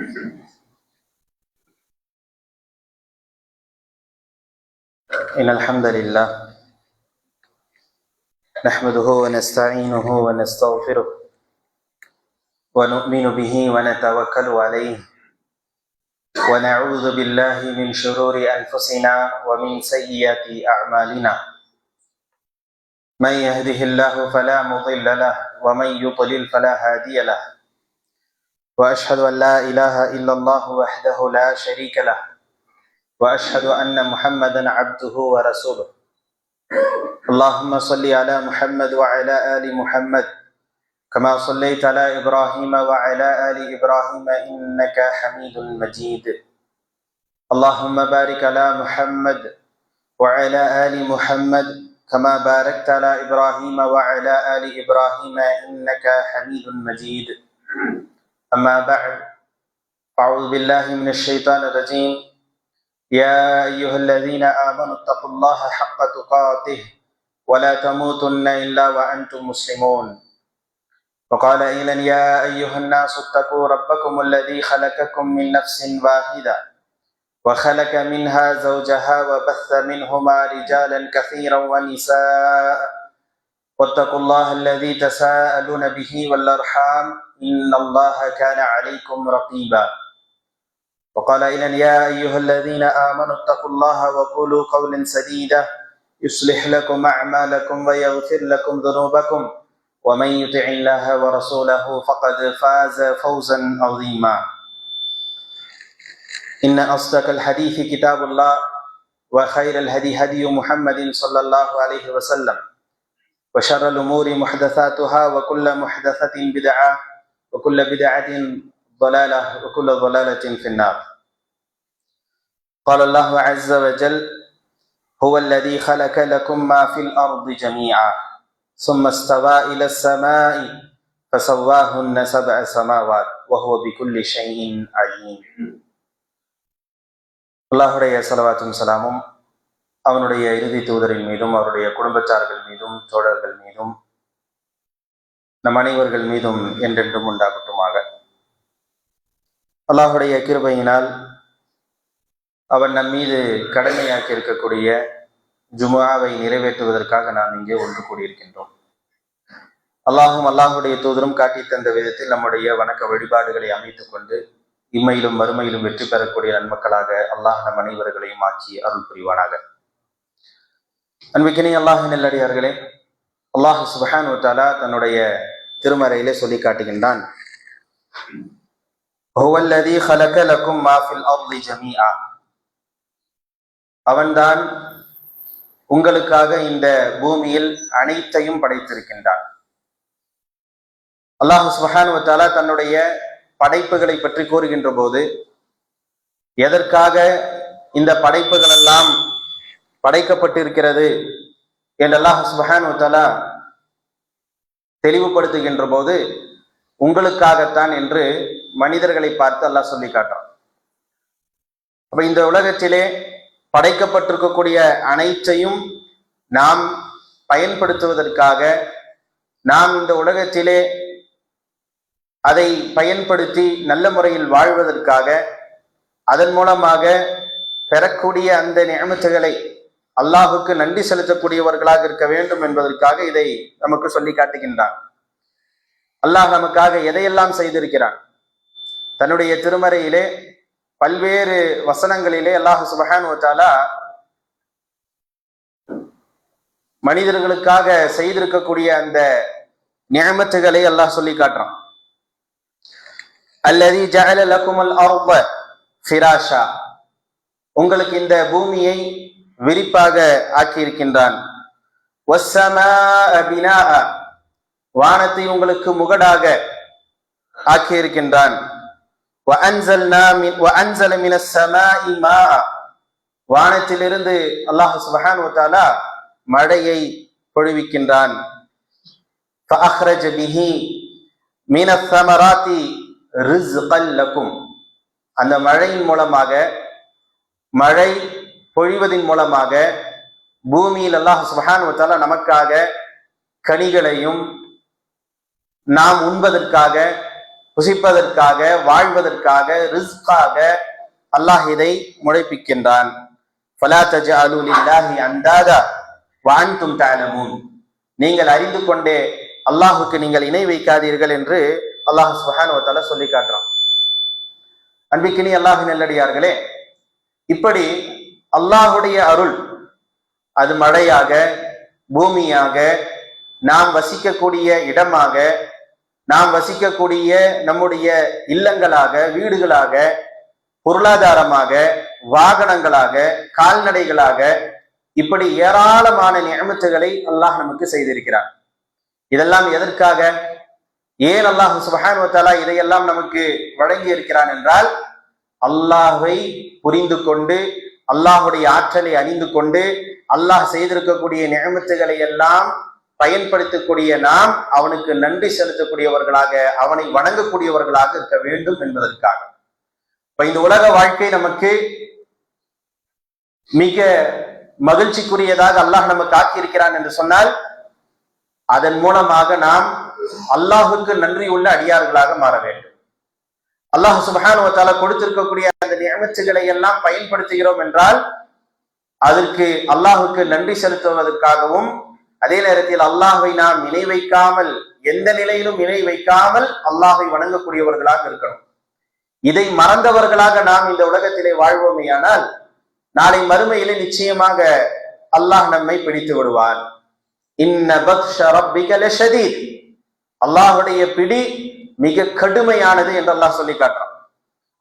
إن الحمد لله نحمده ونستعينه ونستغفره ونؤمن به ونتوكل عليه ونعوذ بالله من شرور أنفسنا ومن سيئات أعمالنا. من يهده الله فلا مضل له ومن يضلل فلا هادي له. وأشهد أن لا إله إلا الله وحده لا شريك له وأشهد أن محمدا عبده ورسوله. اللهم صل على محمد وعلى آل محمد كما صليت على إبراهيم وعلى آل إبراهيم إنك حميد مجيد. اللهم بارك على محمد وعلى آل محمد كما باركت على إبراهيم وعلى آل إبراهيم إنك حميد مجيد. أما بعد، أعوذ بالله من الشيطان الرجيم. يا أيها الذين آمنوا اتقوا الله حق تقاته ولا تموتن إلا وأنتم مسلمون. وقال أيضا: يا أيها الناس اتقوا ربكم الذي خلقكم من نفس واحدة وخلق منها زوجها وبث منهما رجالا كثيرا ونساء واتقوا الله الذي تساءلون به والأرحام إن الله كان عليكم رقيبا. وقال أيضا: يا أيها الذين آمنوا اتقوا الله وقولوا قولا سديدا يصلح لكم أعمالكم ويغفر لكم ذنوبكم ومن يطع الله ورسوله فقد فاز فوزا عظيما. إن أصدق الحديث كتاب الله وخير الهدي هدي محمد صلى الله عليه وسلم وشر الأمور محدثاتها وكل محدثة بدعة وكل بدعة ضلالة وكل ضلالة في النار. قال الله عز وجل: هو الذي خلق لكم ما في الأرض جميعا ثم استوى إلى السماء فسواهن سبع سماوات وهو بكل شيء عليم. அல்லாஹுடைய ஸலவாத்தும் சலாமும் அவனுடைய இறுதி தூதரின் மீதும் அவருடைய குடும்பத்தார்கள் மீதும் தோழர்கள் மீதும் நம் அனைவர்கள் மீதும் என்றென்றும் உண்டாகட்டுமாக. அல்லாஹுடைய கிருபையினால் அவன் நம் மீது கடமையாக்கி இருக்கக்கூடிய ஜுமுஆவை நிறைவேற்றுவதற்காக நாம் இங்கே ஒன்று கூடியிருக்கின்றோம். அல்லாஹும் அல்லாஹுடைய தூதரும் காட்டி தந்த விதத்தில் நம்முடைய வணக்க வழிபாடுகளை அமைத்துக் கொண்டு இம்மையிலும் மறுமையிலும் வெற்றி பெறக்கூடிய நன்மக்களாக அல்லாஹ் நம் அனைவர்களையும் ஆக்கி அருள் புரிவானாக. அன்பிக்கினி அல்லாஹின் நல்லடியார்களே, அல்லாஹ் சுப்ஹானஹு வ தஆலா தன்னுடைய திருமறையிலே சொல்லி காட்டுகின்றான்: ஹுவல்லதீ ஹலக லக்கும் மா ஃபில் அர்தி ஜமீஆ. அவன்தான் உங்களுக்காக இந்த பூமியில் அனைத்தையும் படைத்திருக்கின்றான். அல்லாஹ் சுப்ஹானஹு வ தஆலா தன்னுடைய படைப்புகளை பற்றி கூறுகின்ற போது எதற்காக இந்த படைப்புகள் எல்லாம் படைக்கப்பட்டிருக்கிறது என்று அல்லாஹ் சுப்ஹானஹு வ தஆலா தெளிவுபடுத்துகின்ற போது உங்களுக்காகத்தான் என்று மனிதர்களை பார்த்து அல்லாஹ் சொல்லி காட்டுறான். அப்ப இந்த உலகத்திலே படைக்கப்பட்டிருக்கக்கூடிய அனைத்தையும் நாம் பயன்படுத்துவதற்காக, நாம் இந்த உலகத்திலே அதை பயன்படுத்தி நல்ல முறையில் வாழ்வதற்காக, அதன் மூலமாக பெறக்கூடிய அந்த நிஅமத்துகளை அல்லாஹுக்கு நன்றி செலுத்தக்கூடியவர்களாக இருக்க வேண்டும் என்பதற்காக இதை நமக்கு சொல்லி காட்டுகின்றான். அல்லாஹ் நமக்காக எதையெல்லாம் செய்திருக்கிறான். தன்னுடைய திருமறையிலே பல்வேறு வசனங்களிலே அல்லாஹ் சுப்ஹானஹு வ தஆலா மனிதர்களுக்காக செய்திருக்கக்கூடிய அந்த நிஅமத்துகளை அல்லாஹ் சொல்லி காட்டுறான். அல்லதி ஜஅல லக்குமுல் அர்த ஃபிராஷா. உங்களுக்கு இந்த பூமியை விரிப்பாக ஆக்கியிருக்கின்றான். வஸ்ஸமாஅ பினாஅ. வானத்தை உங்களுக்கு முகடாக ஆக்கியிருக்கின்றான். வஅன்ஸல மினஸ் ஸமாஇ மாஅ. வானத்திலிருந்து அல்லாஹ் சுப்ஹானஹு வ தஆலா மழையை பொழிவிக்கின்றான். ஃபஅக்ரஜ பிஹி மினஸ் ஸமராத்தி ரிஸ்கன் லக்கும். அந்த மழையின் மூலமாக, மழை பொழிவதின் மூலமாக பூமியில் அல்லாஹ் சுப்ஹானஹு வ தஆலா நமக்காக கனிகளையும் நாம் உண்பதற்காக புசிப்பதற்காக, வாழ்வதற்காக, ரிஸ்காக அல்லாஹ் இதை முளைப்பிக்கின்றான். ஃபலா தஜஅலு லில்லாஹி அந்தாதா வ அன்தும் தஅலமூன். நீங்கள் அறிந்து கொண்டே அல்லாஹுக்கு நீங்கள் இணை வைக்காதீர்கள் என்று அல்லாஹ் சுப்ஹானஹு வ தஆலா சொல்லி காட்டுறான். அன்பிக்கினி அல்லாஹ்வின் நல்லடியார்களே, இப்படி அல்லாஹுடைய அருள், அது மழையாக, பூமியாக, நாம் வசிக்கக்கூடிய இடமாக, நாம் வசிக்கக்கூடிய நம்முடைய இல்லங்களாக, வீடுகளாக, பொருளாதாரமாக, வாகனங்களாக, கால்நடைகளாக, இப்படி ஏராளமான நிஅமத்துகளை அல்லாஹ் நமக்கு செய்திருக்கிறார். இதெல்லாம் எதற்காக? ஏன் அல்லாஹ் சுப்ஹானஹு வ தஆலா இதையெல்லாம் நமக்கு வழங்கி இருக்கிறான் என்றால், அல்லாஹை புரிந்து கொண்டு, அல்லாஹுடைய ஆற்றலை அறிந்து கொண்டு, அல்லாஹ் செய்திருக்கக்கூடிய நிஅமத்துகளை எல்லாம் பயன்படுத்தக்கூடிய நாம் அவனுக்கு நன்றி செலுத்தக்கூடியவர்களாக, அவனை வணங்கக்கூடியவர்களாக இருக்க வேண்டும் என்பதற்காக. இப்ப இந்த உலக வாழ்க்கை நமக்கு மிக மகிழ்ச்சிக்குரியதாக அல்லாஹ் நமக்கு ஆக்கியிருக்கிறான் என்று சொன்னால், அதன் மூலமாக நாம் அல்லாஹுக்கு நன்றி உள்ள அடியார்களாக மாற வேண்டும். அல்லாஹ் சுப்ஹானஹு வ தஆலா கொடுத்திருக்கக்கூடிய அந்த நிஅமத்துகளை எல்லாம் பயன்படுத்துகிறோம் என்றால், அதற்கு அல்லாஹுக்கு நன்றி செலுத்துவதற்காகவும், அதே நேரத்தில் அல்லாஹை நாம் இணை வைக்காமல், எந்த நிலையிலும் இணை வைக்காமல் அல்லாஹை வணங்கக்கூடியவர்களாக இருக்கணும். இதை மறந்தவர்களாக நாம் இந்த உலகத்திலே வாழ்வோமேயானால், நாளை மறுமையிலே நிச்சயமாக அல்லாஹ் நம்மை பிடித்து விடுவான். இன்ன பத்ஷ ரப்பிக லஷதீத். அல்லாஹுடைய பிடி மிக கடுமையானது என்று அல்லாஹ் சொல்லி காட்டுறான்.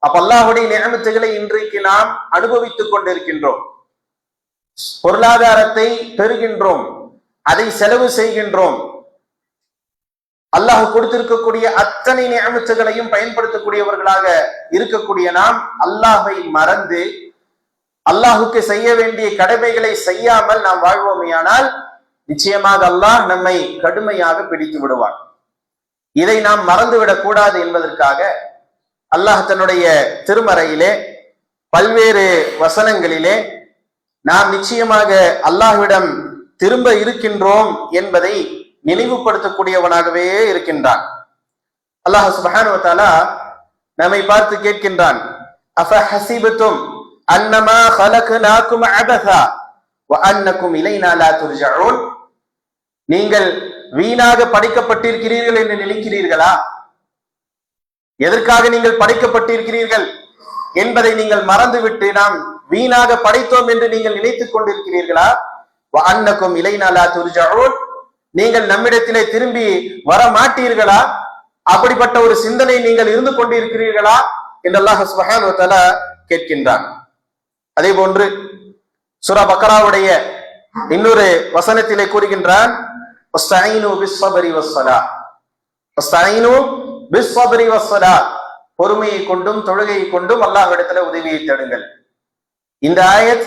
அப்ப அல்லாஹுடைய நிஅமத்துகளை இன்றைக்கு நாம் அனுபவித்துக் கொண்டிருக்கின்றோம். பொருளாதாரத்தை பெறுகின்றோம், அதை செலவு செய்கின்றோம். அல்லாஹ் கொடுத்திருக்கக்கூடிய அத்தனை நிஅமத்துகளையும் பயன்படுத்தக்கூடியவர்களாக இருக்கக்கூடிய நாம் அல்லாஹை மறந்து அல்லாஹுக்கு செய்ய வேண்டிய கடமைகளை செய்யாமல் நாம் வாழ்வோமேயானால், நிச்சயமாக அல்லாஹ் நம்மை கடுமையாக பிடித்து விடுவான். இதை நாம் மறந்துவிடக் கூடாது என்பதற்காக அல்லாஹ் தன்னுடைய திருமறையிலே பல்வேறு வசனங்களிலே நாம் நிச்சயமாக அல்லாஹ்விடம் திரும்ப இருக்கின்றோம் என்பதை நினைவுபடுத்தக்கூடியவனாகவே இருக்கின்றான். அல்லாஹ் சுப்ஹானஹு வ தஆலா நம்மை பார்த்து கேட்கின்றான், அஃபஹஸிபதும் அன்னமா خلقناكم عبثا وانكم الينا لا ترجعون. நீங்கள் வீணாக படைக்கப்பட்டிருக்கிறீர்கள் என்று நினைக்கிறீர்களா? எதற்காக நீங்கள் படைக்கப்பட்டிருக்கிறீர்கள் என்பதை நீங்கள் மறந்துவிட்டு நாம் வீணாக படைத்தோம் என்று நீங்கள் நினைத்துக் கொண்டிருக்கிறீர்களா? وانكم الينا لا ترجعون. நீங்கள் நம்மிடத்திலே திரும்பி வர மாட்டீர்களா? அப்படிப்பட்ட ஒரு சிந்தனை நீங்கள் இருந்து கொண்டிருக்கிறீர்களா என்று அல்லாஹ் சுப்ஹானஹு வ தஆலா கேட்கின்றான். அதே போன்று சூரா பக்ராவுடைய இன்னொரு வசனத்திலே கூறுகின்றான், வஸ்தஈனு பிஸ்ஸப்ரி வஸ்ஸலா. வஸ்தஈனு பிஸ்ஸப்ரி வஸ்ஸலா. பொறுமையை கொண்டும் தொழுகையை கொண்டும் அல்லாஹ்விடத்திலே உதவியை தேடுங்கள். இந்த ஆயத்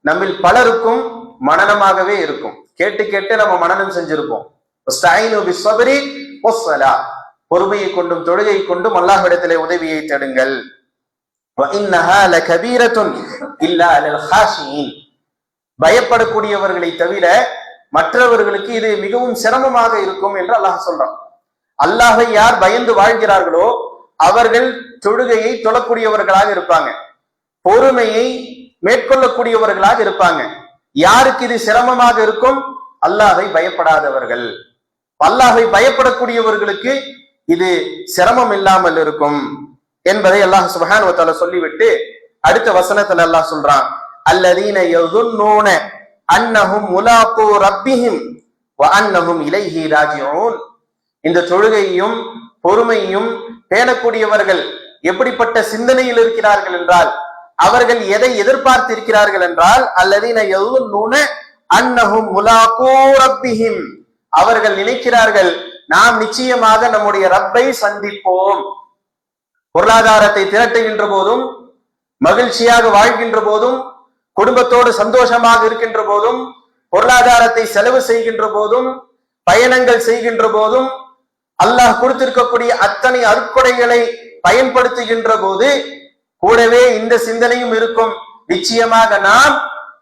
நம்மில் பலருக்கும் மனனமாகவே இருக்கும். கேட்டு கேட்டு நம்ம மனனம் செஞ்சிருப்போம். வஸ்தஈனு பிஸ்ஸப்ரி வஸ்ஸலா. பொறுமையை கொண்டும் தொழுகையை கொண்டும் அல்லாஹ்விடத்திலே உதவியை தேடுங்கள். وَإِنَّهَا لَكَبِيرَةٌ إِلَّا عَلَى الْخَاشِعِينَ. பயப்படக்கூடியவர்களை தவிர மற்றவர்களுக்கு இது மிகவும் சிரமமாக இருக்கும் என்று அல்லாஹ் சொல்றான். அல்லாஹை யார் பயந்து வாழ்கிறார்களோ அவர்கள் தொழுகையை தொழக்கூடியவர்களாக இருப்பாங்க, பொறுமையை மேற்கொள்ளக்கூடியவர்களாக இருப்பாங்க. யாருக்கு இது சிரமமாக இருக்கும்? அல்லாஹை பயப்படாதவர்கள். அல்லாஹை பயப்படக்கூடியவர்களுக்கு இது சிரமம் இல்லாமல் இருக்கும் என்பதை அல்லாஹ் சுப்ஹானஹு வ தஆலா சொல்லிவிட்டு அடுத்த வசனத்துல அல்லாஹ் சொல்றான், அல்லதீன யظنون அன்னஹும் முலாகு ரப்பிஹிம் வ அன்னஹும் இலைஹி ராஜிஊன். இந்த தொழுகையும் பொறுமையும் பேணக்கூடியவர்கள் எப்படிப்பட்ட சிந்தனையில் இருக்கிறார்கள் என்றால், அவர்கள் எதை எதிர்பார்த்து இருக்கிறார்கள் என்றால், அல்லதீன யظنون அன்னஹும் முலாகு ரப்பிஹிம். அவர்கள் நினைக்கிறார்கள், நாம் நிச்சயமாக நம்முடைய ரப்பை சந்திப்போம். பொருளாதாரத்தை திரட்டுகின்ற போதும், மகிழ்ச்சியாக வாழ்கின்ற போதும், குடும்பத்தோடு சந்தோஷமாக இருக்கின்ற போதும், பொருளாதாரத்தை செலவு செய்கின்ற போதும், பயணங்கள் செய்கின்ற போதும், அல்லாஹ் கொடுத்திருக்கக்கூடிய அத்தனை அருட்கொடைகளை பயன்படுத்துகின்ற போது கூடவே இந்த சிந்தனையும் இருக்கும், நிச்சயமாக நாம்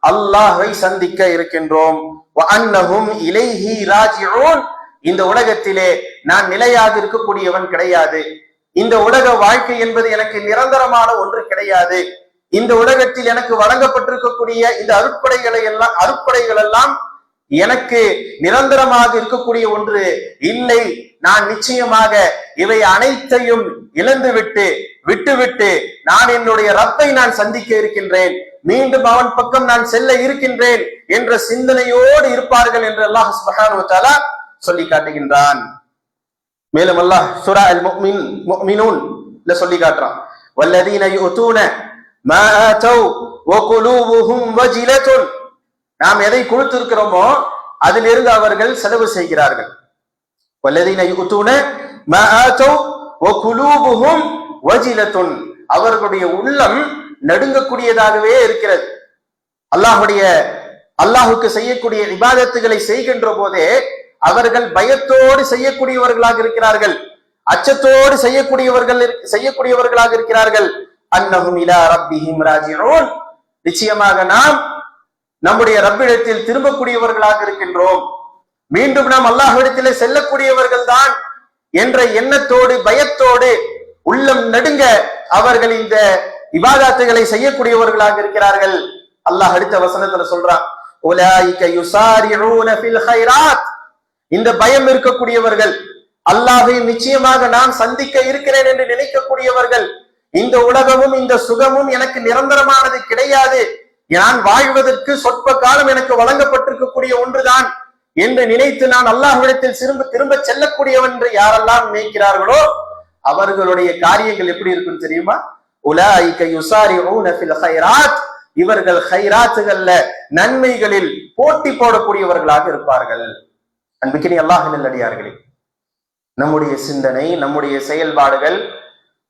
அல்லாஹை சந்திக்க இருக்கின்றோம். வஅன்னஹும் இலைஹி ராஜிஊன். இந்த உலகத்திலே நான் நிலையாக இருக்கக்கூடியவன் கிடையாது, இந்த உலக வாழ்க்கை என்பது எனக்கு நிரந்தரமான ஒன்று கிடையாது. இந்த உலகத்தில் எனக்கு வழங்கப்பட்டிருக்கக்கூடிய இந்த அருட்படைகள் எல்லாம் எனக்கு நிரந்தரமாக இருக்கக்கூடிய ஒன்று இல்லை. நான் நிச்சயமாக இவை அனைத்தையும் விட்டுவிட்டு நான் என்னுடைய ரப்பை நான் சந்திக்க இருக்கின்றேன், மீண்டும் அவன் பக்கம் நான் செல்ல இருக்கின்றேன் என்ற சிந்தனையோடு இருப்பார்கள் என்று அல்லாஹ் சுப்ஹானஹு வ தஆலா சொல்லி காட்டுகின்றான். மேலும் அல்லாஹ் சூரா அல் முஃமினூன்ல சொல்லி காட்டுறான், வல்லதீன யுதூன மா ஆதௌ வ குலூபுஹும் வஜிலத்துன். நாம் எதை கொடுத்திருக்கிறோமோ அதிலிருந்து அவர்கள் செலவு செய்கிறார்கள். வல்லதீன யுதூன மா ஆதௌ வ குலூபுஹும் வஜிலத்துன். அவர்களுடைய உள்ளம் நடுங்கக்கூடியதாகவே இருக்கிறது. அல்லாஹுக்கு செய்யக்கூடிய இபாதத்துகளை செய்கின்ற போதே அவர்கள் பயத்தோடு செய்யக்கூடியவர்களாக இருக்கிறார்கள், அச்சத்தோடு செய்யக்கூடியவர்களாக இருக்கிறார்கள். அன்னஹும் இலா ரப்பிஹிம் ராஜிஊன். நிச்சயமாக நாம் நம்முடைய ரப்பிடத்தில் திரும்பக்கூடியவர்களாக இருக்கின்றோம், மீண்டும் நாம் அல்லாஹ்விடத்திலே செல்லக்கூடியவர்கள் தான் என்ற எண்ணத்தோடு பயத்தோடு உள்ளம் நடுங்க அவர்கள் இந்த இபாதத்துகளை செய்யக்கூடியவர்களாக இருக்கிறார்கள். அல்லாஹ் அடுத்த வசனத்துல சொல்றான், உலாயிக யுசாரிஊன ஃபில் கைராத். இந்த பயம் இருக்கக்கூடியவர்கள், அல்லாஹ்வை நிச்சயமாக நான் சந்திக்க இருக்கிறேன் என்று நினைக்கக்கூடியவர்கள், இந்த உலகமும் இந்த சுகமும் எனக்கு நிரந்தரமானது கிடையாது, நான் வாழ்வதற்கு சொற்ப காலம் எனக்கு வழங்கப்பட்டிருக்கக்கூடிய ஒன்றுதான் என்று நினைத்து நான் அல்லாஹ்விடத்தில் திரும்ப செல்லக்கூடியவன் என்று யாரெல்லாம் நினைக்கிறார்களோ அவர்களுடைய காரியங்கள் எப்படி இருக்குன்னு தெரியுமா? உலாயிக யுசாரிஊன ஃபில் கைராத். இவர்கள் கைராத்துகள்ல நன்மைகளில் போட்டி போடக்கூடியவர்களாக இருப்பார்கள். அன்பிக்கினி அல்லாஹ்வின் நல்லடியார்களே, நம்முடைய சிந்தனை, நம்முடைய செயல்பாடுகள்,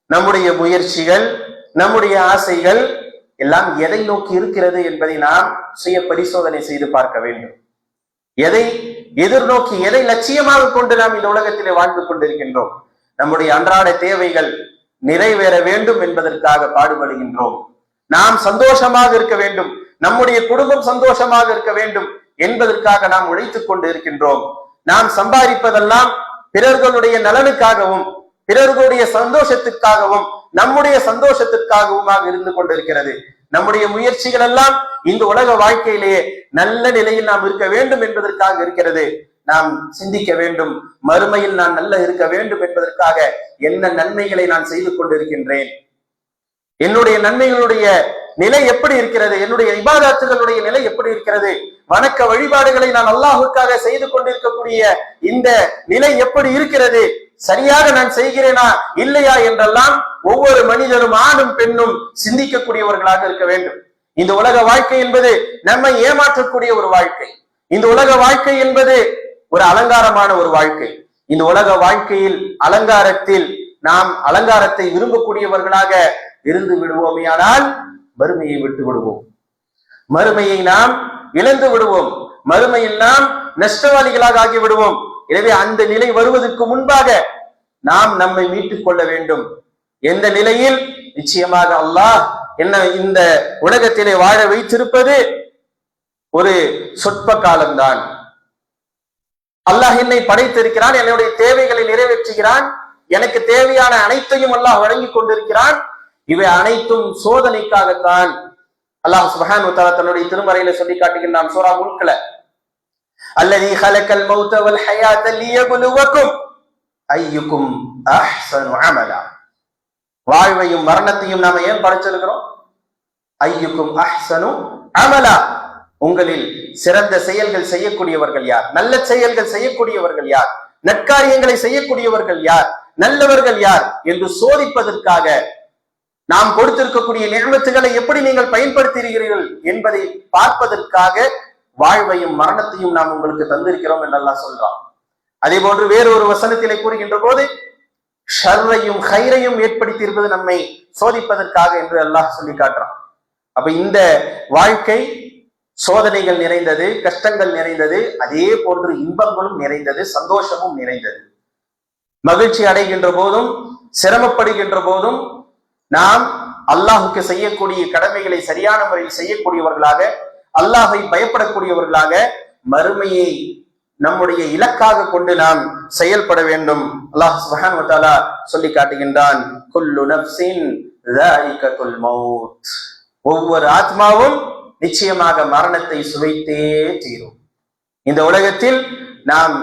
நம்முடைய முயற்சிகள், நம்முடைய ஆசைகள் எல்லாம் எதை நோக்கி இருக்கிறது என்பதை நாம் சுய பரிசோதனை செய்து பார்க்க வேண்டும். எதை எதிர்நோக்கி, எதை லட்சியமாக கொண்டு நாம் இந்த உலகத்திலே வாழ்ந்து கொண்டிருக்கின்றோம்? நம்முடைய அன்றாட தேவைகள் நிறைவேற வேண்டும் என்பதற்காக பாடுபடுகின்றோம். நாம் சந்தோஷமாக இருக்க வேண்டும், நம்முடைய குடும்பம் சந்தோஷமாக இருக்க வேண்டும் என்பதற்காக நாம் உழைத்துக் கொண்டு இருக்கின்றோம். நாம் சம்பாதிப்பதெல்லாம் பிறர்களுடைய நலனுக்காகவும் பிறர்களுடைய சந்தோஷத்திற்காகவும் நம்முடைய சந்தோஷத்திற்காகவுமாக இருந்து கொண்டிருக்கிறது. நம்முடைய முயற்சிகள் எல்லாம் இந்த உலக வாழ்க்கையிலேயே நல்ல நிலையில் நாம் இருக்க வேண்டும் என்பதற்காக இருக்கிறது. நாம் சிந்திக்க வேண்டும், மறுமையில் நான் நல்ல இருக்க வேண்டும் என்பதற்காக என்ன நன்மைகளை நான் செய்து கொண்டிருக்கின்றேன், என்னுடைய நன்மைகளுடைய நிலை எப்படி இருக்கிறது, என்னுடைய இபாதத்துகளுடைய நிலை எப்படி இருக்கிறது, வணக்க வழிபாடுகளை நான் அல்லாஹுக்காக செய்து கொண்டிருக்கக்கூடிய இந்த நிலை எப்படி இருக்கிறது, சரியாக நான் செய்கிறேனா இல்லையா என்றெல்லாம் ஒவ்வொரு மனிதனும் ஆணும் பெண்ணும் சிந்திக்கக்கூடியவர்களாக இருக்க வேண்டும். இந்த உலக வாழ்க்கை என்பது நம்மை ஏமாற்றக்கூடிய ஒரு வாழ்க்கை. இந்த உலக வாழ்க்கை என்பது ஒரு அலங்காரமான ஒரு வாழ்க்கை. இந்த உலக வாழ்க்கையில் நாம் அலங்காரத்தை விரும்பக்கூடியவர்களாக இருந்து விடுவோமேயானால் மறுமையை விட்டு விடுவோம், மறுமையை நாம் இழந்து விடுவோம், மறுமையில் நாம் நஷ்டவாளிகளாக ஆகி விடுவோம். எனவே அந்த நிலை வருவதற்கு முன்பாக நாம் நம்மை மீட்டுக் கொள்ள வேண்டும். எந்த நிலையில்? நிச்சயமாக அல்லாஹ் என்ன இந்த உலகத்திலே வாழ வைத்திருப்பது ஒரு சொற்ப காலம்தான். அல்லாஹ் என்னை படைத்திருக்கிறான், என்னுடைய தேவைகளை நிறைவேற்றுகிறான், எனக்கு தேவையான அனைத்தையும் அல்லாஹ் வழங்கி கொண்டிருக்கிறான். இவை அனைத்தும் சோதனைக்காகத்தான். அல்லாஹ் சுப்ஹானஹு வ தஆலா தன்னுடைய திருமறையில சொல்லி காட்டுகின்றான் சூரா முல்க்ல, அல்லதி ஹலக்கல் மௌத வல் ஹயாத லியப்லுவக்கும் அய்யுக்கும் அஹ்ஸனு அமலா. வாழ்வையும் மரணத்தையும் நாம ஏன் படைச்சிருக்கிறோம்? அய்யுக்கும் அஹ்ஸனு அமலா, உங்களில் சிறந்த செயல்கள் செய்யக்கூடியவர்கள் யார், நல்ல செயல்கள் செய்யக்கூடியவர்கள் யார், நற்காரியங்களை செய்யக்கூடியவர்கள் யார், நல்லவர்கள் யார் என்று சோதிப்பதற்காக, நாம் கொடுத்திருக்கக்கூடிய நியமத்துகளை எப்படி நீங்கள் பயன்படுத்துகிறீர்கள் என்பதை பார்ப்பதற்காக வாழ்வையும் மரணத்தையும் நாம் உங்களுக்கு தந்திருக்கிறோம் என்று அல்லாஹ் சொல்றான். அதே போன்று வேறொரு வசனத்திலே கூறுகின்ற போது ஷர்ரையும் ஹைரையும் ஏற்படுத்தி இருப்பது நம்மை சோதிப்பதற்காக என்று அல்லாஹ் சொல்லி காட்டுறான். அப்ப இந்த வாழ்க்கை சோதனைகள் நிறைந்தது, கஷ்டங்கள் நிறைந்தது, அதே போன்று இன்பங்களும் நிறைந்தது, சந்தோஷமும் நிறைந்தது. மகிழ்ச்சி அடைகின்ற போதும் சிரமப்படுகின்ற போதும் நாம் அல்லாஹுக்கு செய்யக்கூடிய கடமைகளை சரியான முறையில் செய்யக்கூடியவர்களாக, அல்லாஹை பயப்படக்கூடியவர்களாக, மறுமையை நம்முடைய இலக்காக கொண்டு நாம் செயல்பட வேண்டும். அல்லாஹ் சுப்ஹானஹு வ தஆலா சொல்லி காட்டுகின்றான், குல்லு நஃப்ஸின் ذائقத்துல் மௌத், ஒவ்வொரு ஆத்மாவும் நிச்சயமாக மரணத்தை சுவைத்தே தீரும். இந்த உலகத்தில் நாம்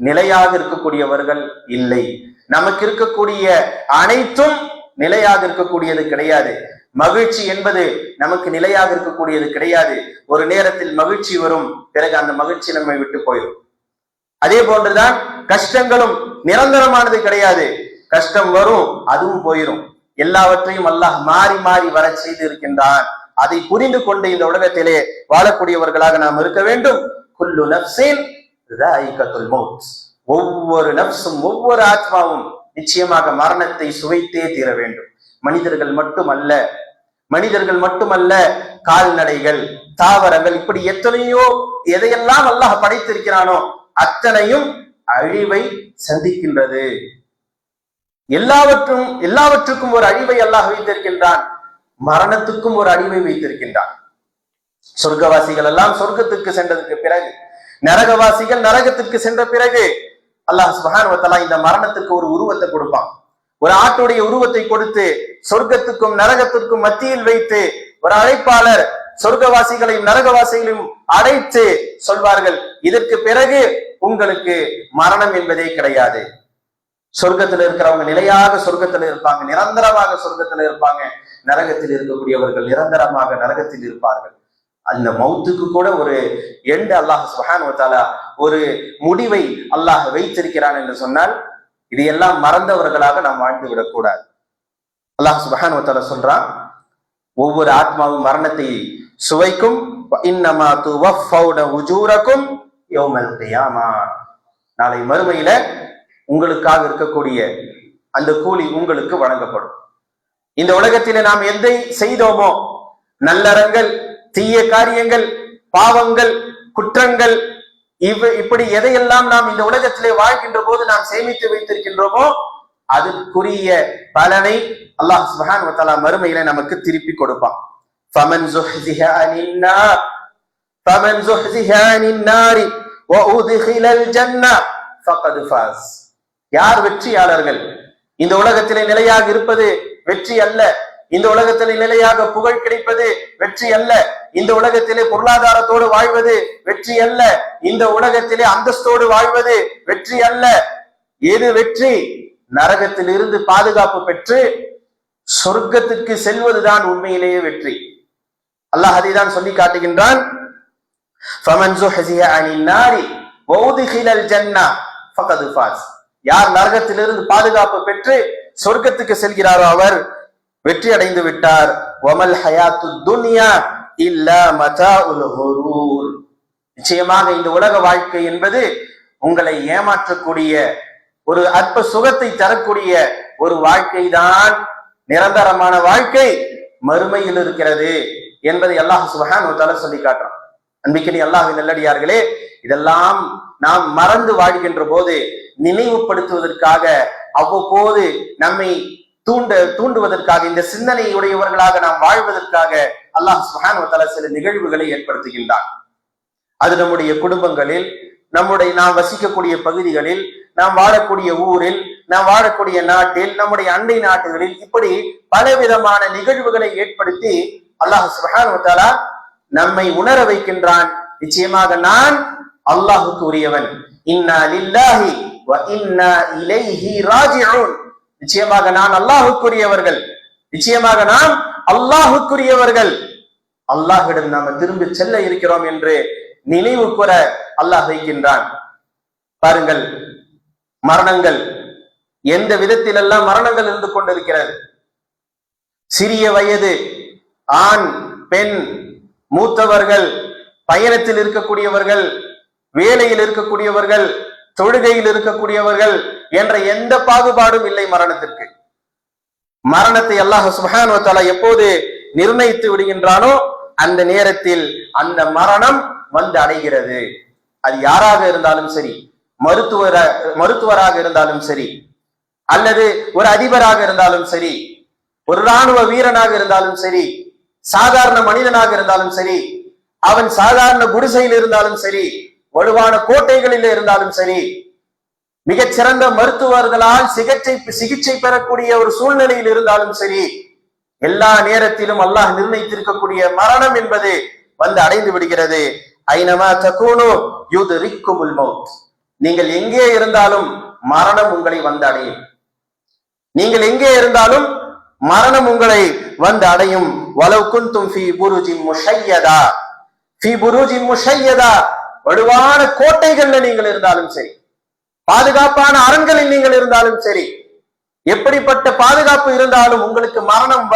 நிலையாக இருக்கக்கூடியவர்கள் இல்லை. நமக்கு இருக்கக்கூடிய அனைத்தும் நிலையாக இருக்கக்கூடியது கிடையாது. மகிழ்ச்சி என்பது நமக்கு நிலையாக இருக்கக்கூடியது கிடையாது. ஒரு நேரத்தில் மகிழ்ச்சி வரும், பிறகு அந்த மகிழ்ச்சி நம்மை விட்டு போயிடும். அதே போன்றுதான் கஷ்டங்களும் நிரந்தரமானது கிடையாது. கஷ்டம் வரும், அதுவும் போயிடும். எல்லாவற்றையும் அல்லாஹ் மாறி மாறி வர செய்து இருக்கின்றான். அதை புரிந்து கொண்டு இந்த உலகத்திலே வாழக்கூடியவர்களாக நாம் இருக்க வேண்டும். குல்லு நஃப்ஸின் ذائقத்துல் மௌத், ஒவ்வொரு நஃப்ஸும் ஒவ்வொரு ஆத்மாவும் நிச்சயமாக மரணத்தை சுவைத்தே தீர வேண்டும். மனிதர்கள் மட்டுமல்ல, கால்நடைகள், தாவரங்கள், இப்படி எத்தனையோ எதையெல்லாம் அல்லாஹ் படைத்திருக்கிறானோ அத்தனையும் அழிவை சந்திக்கின்றது. எல்லாவற்றுக்கும் ஒரு அழிவை அல்லாஹ் வைத்திருக்கின்றான். மரணத்துக்கும் ஒரு அழிவை வைத்திருக்கின்றான். சொர்க்கவாசிகள் எல்லாம் சொர்க்கத்துக்கு சென்றதுக்கு பிறகு, நரகவாசிகள் நரகத்திற்கு சென்ற பிறகு அல்லாஹ் சுப்ஹானஹு வ தஆலா இந்த மரணத்துக்கு ஒரு உருவத்தை கொடுப்பான். ஒரு ஆட்டுடைய உருவத்தை கொடுத்து சொர்க்கத்துக்கும் நரகத்திற்கும் மத்தியில் வைத்து ஒரு அழைப்பாளர் சொர்க்கவாசிகளையும் நரகவாசிகளையும் அழைத்து சொல்வார்கள், இதற்கு பிறகு உங்களுக்கு மரணம் என்பதே கிடையாது. சொர்க்கத்தில் இருக்கிறவங்க நிலையாக சொர்க்கத்தில் இருப்பாங்க, நிரந்தரமாக சொர்க்கத்தில் இருப்பாங்க. நரகத்தில் இருக்கக்கூடியவர்கள் நிரந்தரமாக நரகத்தில் இருப்பார்கள். அந்த மௌத்துக்கு கூட ஒரு எண்டு அல்லாஹ் சுப்ஹானஹு வ தஆலா ஒரு முடிவை அல்லாஹ் வைத்திருக்கிறான் என்று சொன்னால், இதையெல்லாம் மறந்தவர்களாக நாம் வாழ்ந்து விடக்கூடாது. அல்லாஹ் சுப்ஹானஹு வ தஆலா சொல்றான், ஒவ்வொரு ஆத்மாவும் மரணத்தை சுவைக்கும். இன்னமா துவஃபௌன உஜூரக்கும் யௌமல் கியாமா, நாளை மறுமையில உங்களுக்காக இருக்கக்கூடிய அந்த கூலி உங்களுக்கு வழங்கப்படும். இந்த உலகத்திலே நாம் எதை செய்தோமோ, நல்லறங்கள், தீய காரியங்கள், பாவங்கள், குற்றங்கள், இப்படி எதையெல்லாம் நாம் இந்த உலகத்திலே வாழ்கின்ற போது நாம் சேமித்து வைத்திருக்கின்றோமோ அதற்குரிய பலனை அல்லாஹ் சுப்ஹானஹு வ தஆலா மறுமையில நமக்கு திருப்பி கொடுப்பான். ஃபமன் ஸுஹ்ஸிஹா அனின் நாரி வ உத்கிலல் ஜன்னah ஃபகத் ஃபாஸ். யார் வெற்றியாளர்கள்? இந்த உலகத்திலே நிலையாக இருப்பது வெற்றி அல்ல. இந்த உலகத்திலே நிலையாக புகழ் கிடைப்பது வெற்றி அல்ல. இந்த உலகத்திலே பொருளாதாரத்தோடு வாழ்வது வெற்றி அல்ல. இந்த உலகத்திலே அந்தஸ்தோடு வாழ்வது வெற்றி அல்ல. எது வெற்றி? நரகத்தில் இருந்து பாதுகாப்பு பெற்று சொர்க்கத்திற்கு செல்வதுதான் உண்மையிலேயே வெற்றி. அல்லாஹ் அதைதான் சொல்லி காட்டுகின்றான். ஃபமன் ஸுஹ்ஸிஹா அனின் நாரி வ உத்கிலல் ஜன்னah ஃபகத் ஃபாஸ். யார் நரகத்திலிருந்து பாதுகாப்பு பெற்று சொர்க்கத்துக்கு செல்கிறாரோ அவர் வெற்றி அடைந்து விட்டார். வமல் ஹயாத்துத் துன்யா இல்லா மதாஉல் குரூர். நிச்சயமாக இந்த உலக வாழ்க்கை என்பது உங்களை ஏமாற்றக்கூடிய ஒரு அற்ப சுகத்தை தரக்கூடிய ஒரு வாழ்க்கை தான். நிரந்தரமான வாழ்க்கை மறுமையில் இருக்கிறது என்பதை அல்லாஹ் சுப்ஹானஹு வ தஆலா சொல்லி காட்டுறான். அன்பிக்கினி அல்லாஹ்வின் நல்லடியார்களே, இதெல்லாம் நாம் மறந்து வாழ்கின்ற போது நினைவுபடுத்துவதற்காக, அவ்வப்போது நம்மை தூண்டுவதற்காக, இந்த சிந்தனையுடையவர்களாக நாம் வாழ்வதற்காக அல்லாஹ் சுப்ஹானஹு வ தஆலா சில நிகழ்வுகளை ஏற்படுத்துகின்றான். அது நம்முடைய குடும்பங்களில், நாம் வசிக்கக்கூடிய பகுதிகளில், நாம் வாழக்கூடிய ஊரில், நாம் வாழக்கூடிய நாட்டில், நம்முடைய அண்டை நாட்டுகளில், இப்படி பலவிதமான நிகழ்வுகளை ஏற்படுத்தி அல்லாஹ் சுப்ஹானஹு வ தஆலா நம்மை உணர வைக்கின்றான். நிச்சயமாக நான் அல்லாஹுக்கு உரியவன். இன்னா லில்லாஹி வ இன்னா இலைஹி ராஜிஊன். நிச்சயமாக நான் அல்லாஹுக்குரியவர்கள், நிச்சயமாக நாம் அல்லாஹுக்குரியவர்கள், அல்லாஹ்விடம் நாம திரும்பி செல்ல இருக்கிறோம் என்று நினைவு கூற அல்லாஹ் வைக்கின்றான். பாருங்கள், மரணங்கள் எந்த விதத்திலெல்லாம் மரணங்கள் இருந்து கொண்டிருக்கிறது. சிறிய வயது, ஆண் பெண், மூத்தவர்கள், பயணத்தில் இருக்கக்கூடியவர்கள், வேலையில் இருக்கக்கூடியவர்கள், தொழுகையில் இருக்கக்கூடியவர்கள் என்ற எந்த பாகுபாடும் இல்லை மரணத்திற்கு. மரணத்தை அல்லாஹ் சுப்ஹானஹு வ தஆலா எப்போது நிர்ணயித்து விடுகின்றானோ அந்த நேரத்தில் அந்த மரணம் வந்து அடைகிறது. அது யாராக இருந்தாலும் சரி, மருத்துவராக இருந்தாலும் சரி, அல்லது ஒரு அதிபராக இருந்தாலும் சரி, ஒரு இராணுவ வீரனாக இருந்தாலும் சரி, சாதாரண மனிதனாக இருந்தாலும் சரி, அவன் சாதாரண குடிசையில் இருந்தாலும் சரி, வலுவான கோட்டைகளில் இருந்தாலும் சரி, மிகச்சிறந்த மருத்துவர்களால் சிகிச்சை பெறக்கூடிய ஒரு சூழ்நிலையில் இருந்தாலும் சரி, எல்லா நேரத்திலும் அல்லாஹ் நிர்ணயித்திருக்கக்கூடிய மரணம் என்பது வந்து அடைந்து விடுகிறது. ஐனமா தகூனு யுத்ரிக்குமுல் மௌத். நீங்கள் எங்கே இருந்தாலும் மரணம் உங்களை வந்து அடையும். நீங்கள் எங்கே இருந்தாலும் மரணம் உங்களை வந்து அடையும். வலவ் குன்தும் ஃபீ புருஜின் முஷய்யதா, ஃபீ புருஜின் முஷய்யதா, வலுவான கோட்டைகள்ல நீங்கள் இருந்தாலும் சரி, பாதுகாப்பான அரண்களில் நீங்கள் இருந்தாலும் சரி, எப்படிப்பட்ட பாதுகாப்பு இருந்தாலும் உங்களுக்கு மரணம்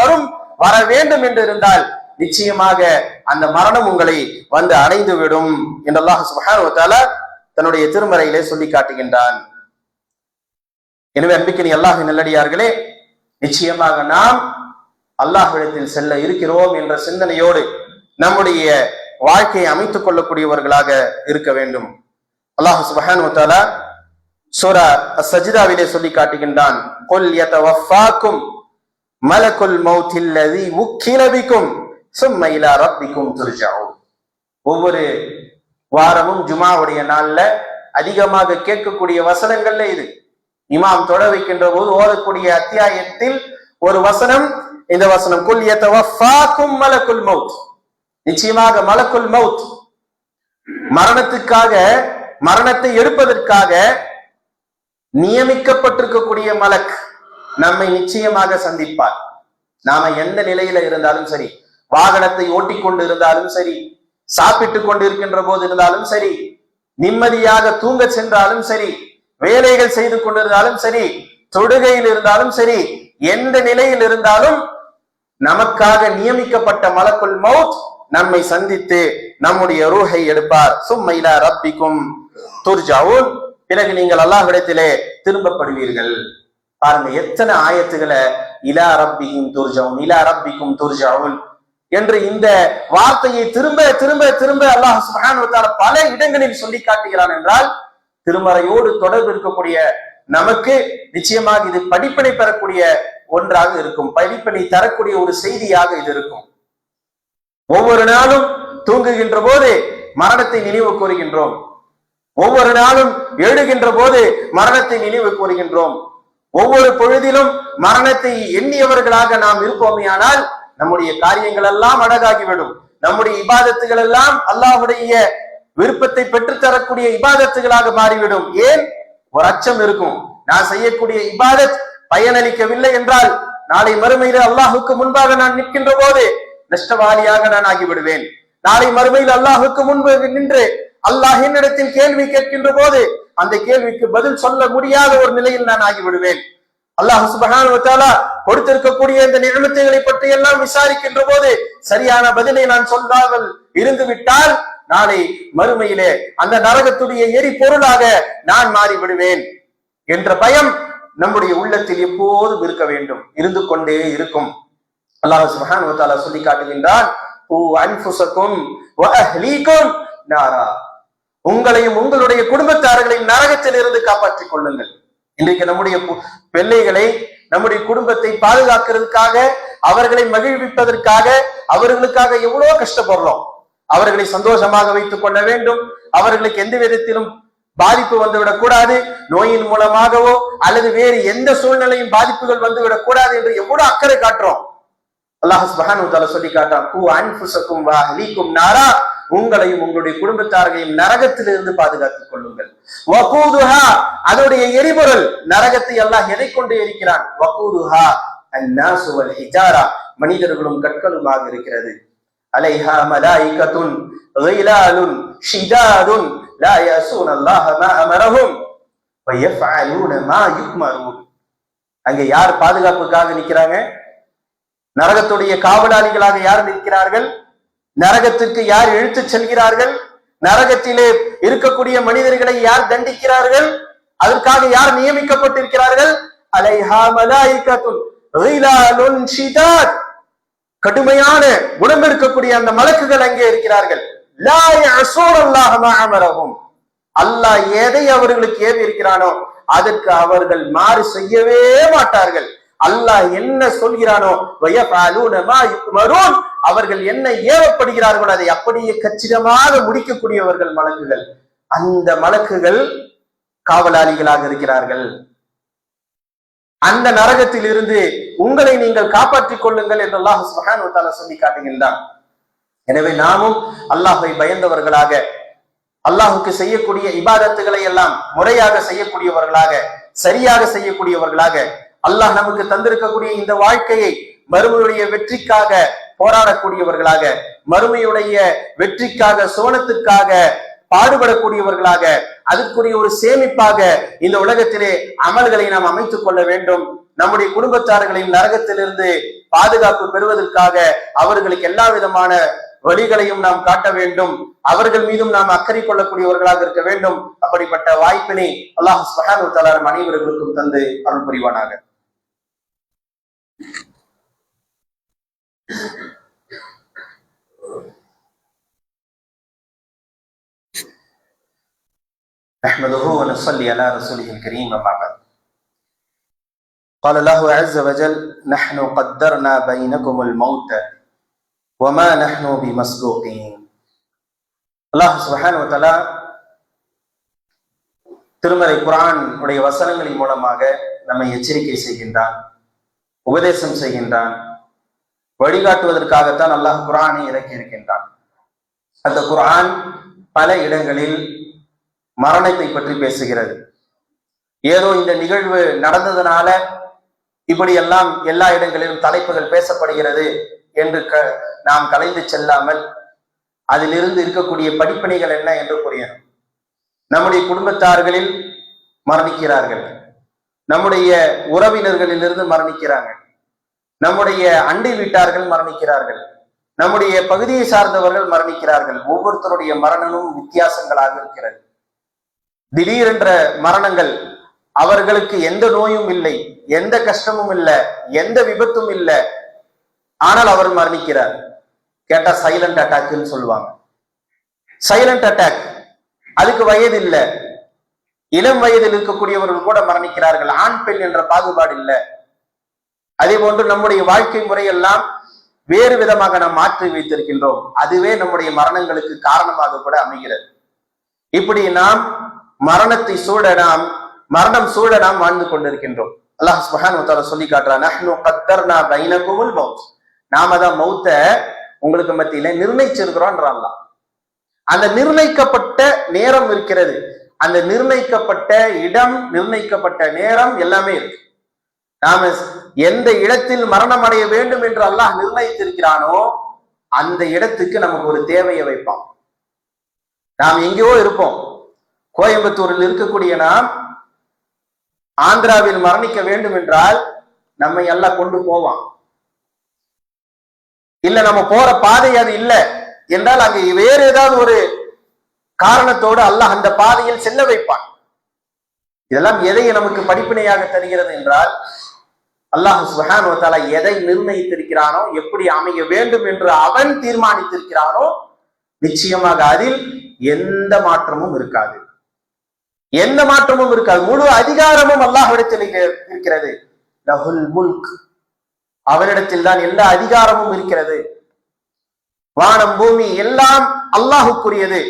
வர வேண்டும் என்று இருந்தால் நிச்சயமாக அந்த மரணம் உங்களை வந்து அடைந்து விடும் என்று அல்லாஹ் சுப்ஹானஹு வ தஆலா தன்னுடைய திருமறையிலே சொல்லி காட்டுகின்றான். எனவே அன்பிற்கினிய அல்லாஹ்வின் நல்லடியார்களே, நிச்சயமாக நாம் அல்லாஹ்விடத்தில் செல்ல இருக்கிறோம் என்ற சிந்தனையோடு நம்முடைய வாழ்க்கையை அமைத்துக் கொள்ளக்கூடியவர்களாக இருக்க வேண்டும். அல்லாஹ் சுப்ஹானஹு வ தஆலா சூரா அஸ்-சஜ்தாவிலே சொல்லி காட்டுகின்றான், குல் யதவஃபாக்கும் மலக்குல் மௌத்தில் லதி உக்கில பிக்கும் சும்ம இலா ரப்பிக்கும் துர்ஜஊன். ஒவ்வொரு வாரமும் ஜுமாவுடைய நாள்ல அதிகமாக கேட்கக்கூடிய வசனங்கள்ல இது. இமாம் தொட வைக்கின்ற போது ஓதக்கூடிய அத்தியாயத்தில் ஒரு வசனம், இந்த வசனம் குல் யதவஃபாக்கும் மலக்குல் மௌத். நிச்சயமாக மலக்குல் மௌத், மரணத்துக்காக, மரணத்தை எடுப்பதற்காக நியமிக்கப்பட்டிருக்கக்கூடிய மலக் நம்மை நிச்சயமாக சந்திப்பார். நாம எந்த நிலையில இருந்தாலும் சரி, வாகனத்தை ஓட்டிக்கொண்டு இருந்தாலும் சரி, சாப்பிட்டுக் கொண்டு இருக்கின்ற போது இருந்தாலும் சரி, நிம்மதியாக தூங்க சென்றாலும் சரி, வேலைகள் செய்து கொண்டிருந்தாலும் சரி, தொடுகையில் இருந்தாலும் சரி, எந்த நிலையில் இருந்தாலும் நமக்காக நியமிக்கப்பட்ட மலக்குல் மௌத் நம்மை சந்தித்து நம்முடைய ரூஹை எடுப்பார். சும்ம இலா ரப்பிக்கும் துர்ஜஊன். பிறகு நீங்கள் அல்லாஹ்விடத்திலே திரும்பப்படுவீர்கள். பாருங்க எத்தனை ஆயத்துக்களை இலா ரப்பிக்கும் துர்ஜஊன், இலா ரப்பிக்கும் துர்ஜஊன் என்று இந்த வார்த்தையை திரும்ப திரும்ப திரும்ப அல்லாஹ் சுப்ஹானஹு வ தஆலா பல இடங்களில் சொல்லி காட்டுகிறான் என்றால், திருமறையோடு தொடர்பு இருக்கக்கூடிய நமக்கு நிச்சயமாக இது படிப்பினை பெறக்கூடிய ஒன்றாக இருக்கும், படிப்பினை தரக்கூடிய ஒரு செய்தியாக இது இருக்கும். ஒவ்வொரு நாளும் தூங்குகின்ற போது மரணத்தை நினைவு கூறுகின்றோம். ஒவ்வொரு நாளும் எழுகின்ற போது மரணத்தை நினைவு கூறுகின்றோம். ஒவ்வொரு பொழுதிலும் மரணத்தை எண்ணியவர்களாக நாம் இருப்போமே ஆனால் நம்முடைய காரியங்கள் எல்லாம் அழகாகிவிடும். நம்முடைய இபாதத்துகள் எல்லாம் அல்லாஹ்வுடைய விருப்பத்தை பெற்றுத்தரக்கூடிய இபாதத்துகளாக மாறிவிடும். ஏன்? ஒரு அச்சம் இருக்கும். நான் செய்யக்கூடிய இபாதத் பயனளிக்கவில்லை என்றால் நாளை மறுமையில் அல்லாஹுக்கு முன்பாக நான் நிற்கின்ற போது நஷ்டவாளியாக நான் ஆகிவிடுவேன். நாளை மறுமையில் அல்லாஹுக்கு முன்பு நின்று அல்லாஹ் என்னிடத்தில் கேள்வி கேட்கின்ற போது அந்த கேள்விக்கு பதில் சொல்ல முடியாத ஒரு நிலையில் நான் ஆகிவிடுவேன். அல்லாஹ் சுப்ஹானஹு வ தஆலா கொடுத்திருக்கக்கூடிய இந்த நிஅமத்துகளை பற்றி எல்லாம் விசாரிக்கின்ற போது சரியான பதிலை நான் சொல்லாமல் இருந்து விட்டால் நாளை மறுமையிலே அந்த நரகத்துடைய எரிபொருளாக நான் மாறிவிடுவேன் என்ற பயம் நம்முடைய உள்ளத்தில் எப்போதும் இருக்க வேண்டும், இருந்து கொண்டே இருக்கும். அல்லாஹ் சுப்ஹானஹு வ தஆலா சொல்லி காட்டுகின்றான், "உ அன்ஃபுஸக்கும் வ அஹ்லீக்கும் நாரா." உங்களையும் உங்களுடைய குடும்பத்தார்களையும் நரகத்தில் இருந்து காப்பாற்றிக் கொள்ளுங்கள். இன்றைக்கு நம்முடைய பிள்ளைகளை, நம்முடைய குடும்பத்தை பாதுகாக்கிறதுக்காக, அவர்களை மகிழ்விப்பதற்காக, அவர்களுக்காக எவ்வளவு கஷ்டப்படுறோம். அவர்களை சந்தோஷமாக வைத்துக் கொள்ள வேண்டும், அவர்களுக்கு எந்த விதத்திலும் பாதிப்பு வந்துவிடக் கூடாது, நோயின் மூலமாகவோ அல்லது வேறு எந்த சூழ்நிலையும் பாதிப்புகள் வந்துவிடக் கூடாது என்று எவ்வளவு அக்கறை காட்டுறோம். அல்லாஹ் சுப்ஹானஹு வ தஆலா சொல்லி காட்டான், "கு அன்ஃபுஸக்கும் வ அஹ்லீக்கும் நாரா." உங்களையும் உங்களுடைய குடும்பத்தார்களையும் நரகத்திலிருந்து பாதுகாத்துக் கொள்ளுங்கள். வகூதுஹா, அதோடைய எரிபொருள் நரகத்தை அல்லாஹ் எதை கொண்டு எரிக்கிறான்? வகூதுஹா அன்னாசு வல் ஹிஜாரா, மனிதர்களும் கற்களுமாக இருக்கிறது. அலைஹா மலாயிகத்துன் கிலாலுன் ஷிதாதுன் லா யஸூனல்லாஹ மா அமரஹும் வ யஃஅலூன மா யுக்மரூன். அங்கே யார் பாதுகாப்புக்காக நிற்கிறாங்க? நரகத்துடைய காவலாளிகளாக யார் நிற்கிறார்கள்? நரகத்திற்கு யார் இழுத்துச் செல்கிறார்கள்? நரகத்திலே இருக்கக்கூடிய மனிதர்களை யார் தண்டிக்கிறார்கள்? அதற்காக யார் நியமிக்கப்பட்டிருக்கிறார்கள்? அலைஹா மலாயிகத்துன் கிலாலுன் ஷிதாத், கடுமையான குணம் இருக்கக்கூடிய அந்த மலக்குகள் அங்கே இருக்கிறார்கள். லா யஸூனல்லாஹ மா அமரஹும், அல்லாஹ் எதை அவர்களுக்கு ஏவி இருக்கிறானோ அதற்கு அவர்கள் மாறு செய்யவே மாட்டார்கள். அல்லாஹ் என்ன சொல்கிறானோ அவர்கள் என்ன ஏவப்படுகிறார்களோ அதை அப்படியே கச்சிதமாக முடிக்கக்கூடியவர்கள் மலக்குகள். அந்த மலக்குகள் காவலாளிகளாக இருக்கிறார்கள். அந்த நரகத்தில் இருந்து உங்களை நீங்கள் காப்பாற்றிக் கொள்ளுங்கள் என்று அல்லாஹ் சுப்ஹானஹு வ தஆலா சொல்லி காட்டுகின்றான். எனவே நாமும் அல்லாஹ்வை பயந்தவர்களாக, அல்லாஹுக்கு செய்யக்கூடிய இபாதத்துகளை எல்லாம் முறையாக செய்யக்கூடியவர்களாக, சரியாக செய்யக்கூடியவர்களாக, அல்லாஹ் நமக்கு தந்திருக்கக்கூடிய இந்த வாழ்க்கையை மறுமையுடைய வெற்றிக்காக போராடக்கூடியவர்களாக, மறுமையுடைய வெற்றிக்காக, சுவனத்துக்காக பாடுபடக்கூடியவர்களாக, அதற்குரிய ஒரு சேமிப்பாக இந்த உலகத்திலே அமல்களை நாம் அமைத்துக் கொள்ள வேண்டும். நம்முடைய குடும்பத்தார்களின் நரகத்திலிருந்து பாதுகாப்பு பெறுவதற்காக அவர்களுக்கு எல்லா விதமான வழிகளையும் நாம் காட்ட வேண்டும். அவர்கள் மீதும் நாம் அக்கறை கொள்ளக்கூடியவர்களாக இருக்க வேண்டும். அப்படிப்பட்ட வாய்ப்பினை அல்லாஹ் சுப்ஹானஹு வ தஆலா நம் அனைவர்களுக்கும் தந்து அருள் புரிவானாக. نحمده ونصلي على رسوله الكريم أما بعد. قال الله عز وجل: نحن قدرنا بينكم الموت وما نحن بمسبوقين. அல்லாஹ் சுப்ஹானஹு வ தஆலா திருமறை குர்ஆன் உடைய வசனங்களின் மூலமாக நம்மை எச்சரிக்கை செய்கின்றான், உபதேசம் செய்கின்றான். வழிகாட்டுவதற்காகத்தான் அல்லாஹ் குர்ஆனை இறக்கி இருக்கின்றான். அந்த குர்ஆன் பல இடங்களில் மரணத்தை பற்றி பேசுகிறது. ஏதோ இந்த நிகழ்வு நடந்ததுனால இப்படியெல்லாம் எல்லா இடங்களிலும் தலைப்புகள் பேசப்படுகிறது என்று நாம் கலைந்து செல்லாமல் அதிலிருந்து இருக்கக்கூடிய படிப்பினைகள் என்ன என்று புரியணும். நம்முடைய குடும்பத்தார்களில் மரணிக்கிறார்கள், நம்முடைய உறவினர்களிலிருந்து மரணிக்கிறார்கள், நம்முடைய அண்டை வீட்டார்கள் மரணிக்கிறார்கள், நம்முடைய பகுதியை சார்ந்தவர்கள் மரணிக்கிறார்கள். ஒவ்வொருத்தருடைய மரணமும் வித்தியாசங்களாக இருக்கிறது. திடீரென்ற மரணங்கள், அவர்களுக்கு எந்த நோயும் இல்லை, எந்த கஷ்டமும் இல்லை, எந்த விபத்தும் இல்லை, ஆனால் அவர் மரணிக்கிறார். கேட்டா சைலண்ட் அட்டாக்னு சொல்லுவாங்க. சைலண்ட் அட்டாக், அதுக்கு வயது இல்லை, இளம் வயதில் இருக்கக்கூடியவர்கள் கூட மரணிக்கிறார்கள். ஆண் பெண் என்ற பாகுபாடு இல்லை. அதே போன்று நம்முடைய வாழ்க்கை முறையெல்லாம் வேறு விதமாக நாம் மாற்றி வைத்திருக்கின்றோம். அதுவே நம்முடைய மரணங்களுக்கு காரணமாக கூட அமைகிறது. இப்படி நாம் மரணத்தை சூழ மரணம் சூழ நாம் வாழ்ந்து கொண்டிருக்கின்றோம். அல்லாஹ் சுப்ஹானஹு வ தஆலா சொல்லி காட்டுறான், நஹ்னு கத்தர்னா பைனகுமுல் மௌத். நாம தான் மௌத்த உங்களுக்கு மத்தியில நிர்ணயிச்சிருக்கிறோம்ன்றான். அந்த நிர்ணயிக்கப்பட்ட நேரம் இருக்கிறது, அந்த நிர்ணயிக்கப்பட்ட இடம், நிர்ணயிக்கப்பட்ட நேரம் எல்லாமே இருக்கு. நாம எந்த இடத்தில் மரணம் அடைய வேண்டும் என்று அல்லாஹ் நிர்ணயித்திருக்கிறானோ அந்த இடத்துக்கு நமக்கு ஒரு தேவையை வைப்பான். நாம் எங்கேயோ இருப்போம். கோயம்புத்தூரில் இருக்கக்கூடிய நாம் ஆந்திராவில் மரணிக்க வேண்டும் என்றால் நம்மை எல்லாம் கொண்டு போவான். இல்ல நம்ம போற பாதை அது இல்லை என்றால் அங்கே வேறு ஏதாவது ஒரு காரணத்தோடு அல்லாஹ் அந்த பாதையில் செல்ல வைப்பான். இதெல்லாம் எதை நமக்கு படிப்பினையாக தருகிறது என்றால், அல்லாஹ் சுப்ஹானஹு வ தஆலா எதை நிர்ணயித்திருக்கிறானோ, எப்படி அமைய வேண்டும் என்று அவன் தீர்மானித்திருக்கிறானோ, நிச்சயமாக அதில் எந்த மாற்றமும் இருக்காது, எந்த மாற்றமும் இருக்காது. முழு அதிகாரமும் அல்லாஹ்விடத்தில் இருக்கிறது. லஹுல் முல்க், அவனிடத்தில் தான் எல்லா அதிகாரமும் இருக்கிறது. வானம் பூமி எல்லாம் அல்லாஹுக்குரியது.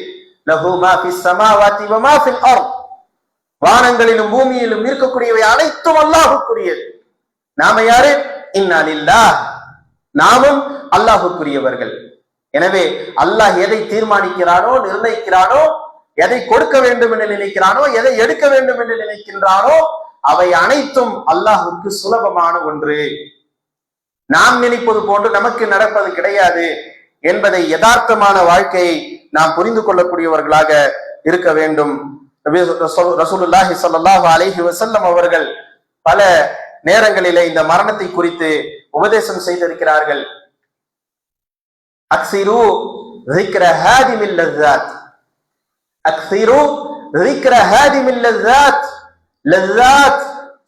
லஹு மா ஃபிஸ் ஸமாவாதி வ மா ஃபில் அர்த், வானங்களிலும் பூமியிலும் இருக்கக்கூடியவை அனைத்தும் அல்லாஹுக்குரியது. நாம யாரு? இன்னா லில்லாஹ், நாமும் அல்லாஹுக்குரியவர்கள். எனவே அல்லாஹ் எதை தீர்மானிக்கிறானோ, நிர்ணயிக்கிறானோ, எதை கொடுக்க வேண்டும் என்று நினைக்கிறானோ, எதை எடுக்க வேண்டும் என்று நினைக்கின்றானோ, அவை அனைத்தும் அல்லாஹுக்கு சுலபமான ஒன்று. நாம் நினைப்பது போன்று நமக்கு நடப்பது கிடையாது என்பதை, யதார்த்தமான வாழ்க்கையை நாம் புரிந்து கொள்ளக்கூடியவர்களாக இருக்க வேண்டும். ரசூலுல்லாஹி ஸல்லல்லாஹு அலைஹி வஸல்லம் அவர்கள் பல நேரங்களிலே இந்த மரணத்தை குறித்து உபதேசம் செய்திருக்கிறார்கள். அக்ஸிரு ذிக்ர ஹாதிமில் லஸ்ஸாத், அக்ஸிரு ذிக்ர ஹாதிமில் லஸ்ஸாத். லஸ்ஸாத்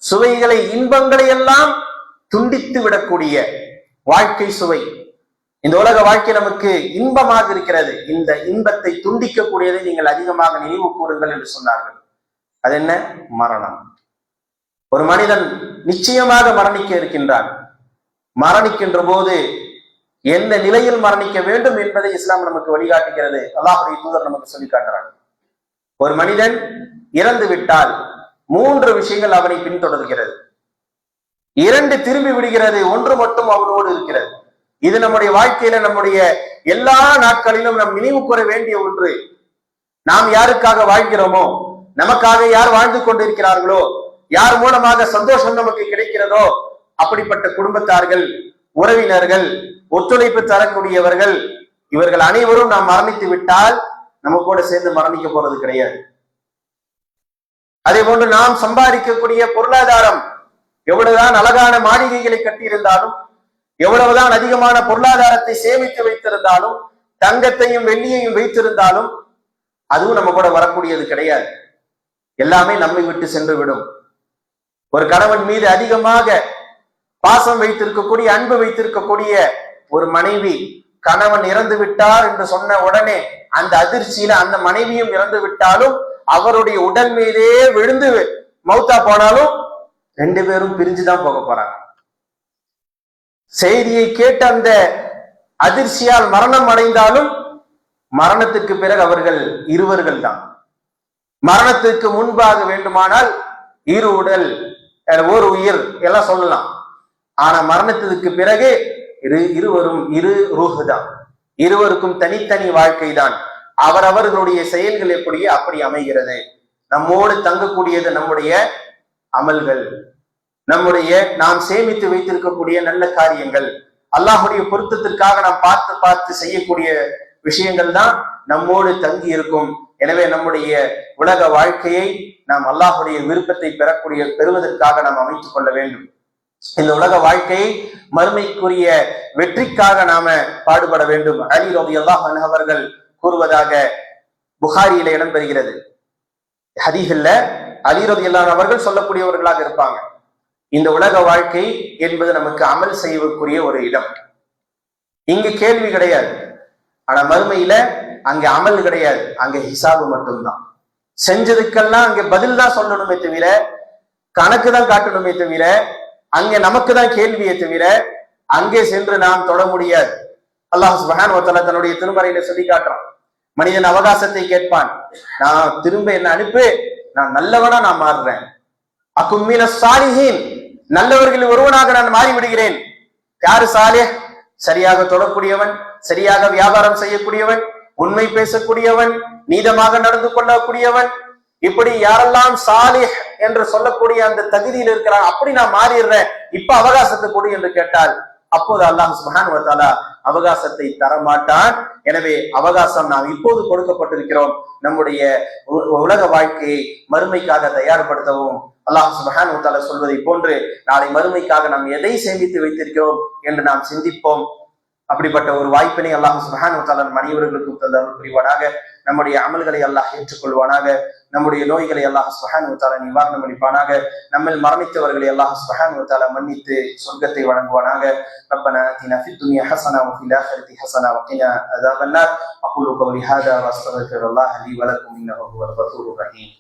சுவைகளை, இன்பங்களை எல்லாம் துண்டித்து விடக்கூடிய வாழ்க்கை சுவை. இந்த உலக வாழ்க்கை நமக்கு இன்பமாக இருக்கிறது, இந்த இன்பத்தை துண்டிக்கக்கூடியதை நீங்கள் அதிகமாக நினைவு கூறுங்கள் என்று சொன்னார்கள். அது என்ன? மரணம். ஒரு மனிதன் நிச்சயமாக மரணிக்க இருக்கின்றான். மரணிக்கின்ற போது எந்த நிலையில் மரணிக்க வேண்டும் என்பதை இஸ்லாம் நமக்கு வழிகாட்டுகிறது. அல்லாஹ்வுடைய தூதர் நமக்கு சொல்லி காட்டுறாங்க. ஒரு மனிதன் இறந்து விட்டால் 3 விஷயங்கள் அவனை பின்தொடர்கிறது. 2 திரும்பி விடுகிறது, 1 மட்டும் அவனோடு இருக்கிறது. இது நம்முடைய வாழ்க்கையில நம்முடைய எல்லா நாட்களிலும் நாம் நினைவு கூற வேண்டிய ஒன்று. நாம் யாருக்காக வாழ்கிறோமோ, நமக்காக யார் வாழ்ந்து கொண்டிருக்கிறார்களோ, யார் மூலமாக சந்தோஷம் நமக்கு கிடைக்கிறதோ அப்படிப்பட்ட குடும்பத்தார்கள், உறவினர்கள், ஒத்துழைப்பு தரக்கூடியவர்கள், இவர்கள் அனைவரும் நாம் மரணித்து விட்டால் நம்ம கூட சேர்ந்து மரணிக்க போறது கிடையாது. அதே போன்று நாம் சம்பாதிக்கக்கூடிய பொருளாதாரம் எவ்வளவுதான் அழகான மாளிகைகளை கட்டியிருந்தாலும், எவ்வளவுதான் அதிகமான பொருளாதாரத்தை சேமித்து வைத்திருந்தாலும், தங்கத்தையும் வெள்ளியையும் வைத்திருந்தாலும் அதுவும் நம்ம கூட வரக்கூடியது கிடையாது. எல்லாமே நம்மை விட்டு சென்று விடும். ஒரு கணவன் மீது அதிகமாக பாசம் வைத்திருக்கக்கூடிய, அன்பு வைத்திருக்கக்கூடிய ஒரு மனைவி கணவன் இறந்து விட்டார் என்று சொன்ன உடனே அந்த அதிர்ச்சியில அந்த மனைவியும் இறந்து விட்டாலும், அவருடைய உடல் மீதே விழுந்து மௌத்தா போனாலும் 2 பேரும் பிரிஞ்சுதான் போக போறாங்க. செய்தியை கேட்ட அந்த அதிர்ச்சியால் மரணம் அடைந்தாலும் மரணத்துக்கு பிறகு அவர்கள் இருவர்கள் தான். மரணத்துக்கு முன்பாக வேண்டுமானால் 2 உடல், 1 உயிர் எல்லாம் சொல்லலாம். ஆனா மரணத்துக்கு பிறகு இருவரும் 2 ரூஹ் தான். இருவருக்கும் தனித்தனி வாழ்க்கை தான். அவரவர்களுடைய செயல்கள் எப்படியோ அப்படி அமைகிறது. நம்மோடு தங்கக்கூடியது நம்முடைய அமல்கள், நம்முடைய நாம் சேமித்து வைத்திருக்கக்கூடிய நல்ல காரியங்கள், அல்லாஹுடைய பொருத்தத்திற்காக நாம் பார்த்து பார்த்து செய்யக்கூடிய விஷயங்கள் தான் நம்மோடு தங்கி இருக்கும். எனவே நம்முடைய உலக வாழ்க்கையை நாம் அல்லாஹுடைய விருப்பத்தை பெறுவதற்காக நாம் அமைத்துக் கொள்ள வேண்டும். இந்த உலக வாழ்க்கையை மறுமைக்குரிய வெற்றிக்காக நாம பாடுபட வேண்டும். அலி ரலியல்லாஹு அன்ஹு அவர்கள் கூறுவதாக புகாரியில இடம்பெறுகிறது. ஹதீஸ்ல அலி ரலியல்லாஹு அன்ஹு அவர்கள் சொல்லக்கூடியவர்களாக இருப்பாங்க. இந்த உலக வாழ்க்கை என்பது நமக்கு அமல் செய்வதற்குரிய ஒரு இடம். இங்கு கேள்வி கிடையாது. ஆனா மறுமையில அங்க அமல் கிடையாது, அங்க ஹிசாபு மட்டும்தான். செஞ்சதுக்கெல்லாம் அங்க பதில் தான் சொல்லணுமே தவிர, கணக்கு தான் காட்டணுமே தவிர, அங்க நமக்கு தான் கேள்வியை தவிர அங்கே சென்று நாம் தொட முடியாது. அல்லாஹ் சுப்ஹானஹு வ தஆலா தன்னுடைய திருமறையில சொல்லி காட்டுறான். மனிதன் அவகாசத்தை கேட்பான். நான் திரும்ப என்ன அனுப்பு, நான் நல்லவனா நான் மாறுறேன். அகும் மினஸ் சாலிஹீன், நல்லவர்களில் ஒருவனாக நான் மாறி விடுகிறேன். யாரு சாலிஹ்? சரியாக தொடக்கூடியவன், சரியாக வியாபாரம் செய்யக்கூடியவன், உண்மை பேசக்கூடியவன், நீதமாக நடந்து கொள்ளக்கூடியவன், இப்படி யாரெல்லாம் சாலிஹ் என்று சொல்லக்கூடிய அந்த தகுதியில் இருக்கிறான், அப்படி நான் மாறிடுறேன், இப்ப அவகாசத்தை கொடு என்று கேட்டால் அப்போது அல்லாஹ் சுப்ஹானஹு வ தஆலா அவகாசத்தை தரமாட்டான். எனவே அவகாசம் நாம் இப்போது கொடுக்கப்பட்டிருக்கிறோம். நம்முடைய உலக வாழ்க்கையை மறுமைக்காக தயார்படுத்தவும் அல்லாஹ் சுப்ஹானஹு வ தஆலா சொல்வதை போன்று நாளை மறுமைக்காக நாம் எதை சேமித்து வைத்திருக்கிறோம் என்று நாம் சிந்திப்போம். அப்படிப்பட்ட ஒரு வாய்ப்பினை அல்லாஹ் சுப்ஹானஹு வ தஆலா மனிதர்களுக்கு தந்தருள் புரிவானாக. நம்முடைய அமல்களை அல்லாஹ் ஏற்றுக்கொள்வானாக. நம்முடைய நோய்களை அல்லாஹ் சுப்ஹானஹு வ தஆலா நிவாரணம் அளிப்பானாக. நம்மில் மரணித்தவர்களை அல்லாஹ் சுப்ஹானஹு வ தஆலா மன்னித்து சொர்க்கத்தை வழங்குவானாக. ரப்பனா ஆத்தினா ஃபித் துன்யா ஹஸனா வ ஃபில் ஆখিরাতি ஹஸனா வ கினா அஸாபன் நார். அகூலு கௌலி ஹாதா வ அஸ்தக்ஃபிருல்லாஹ லீ வ லக்கும் இன்னஹு ஹுவல் கஃபூருர் ரஹீம்.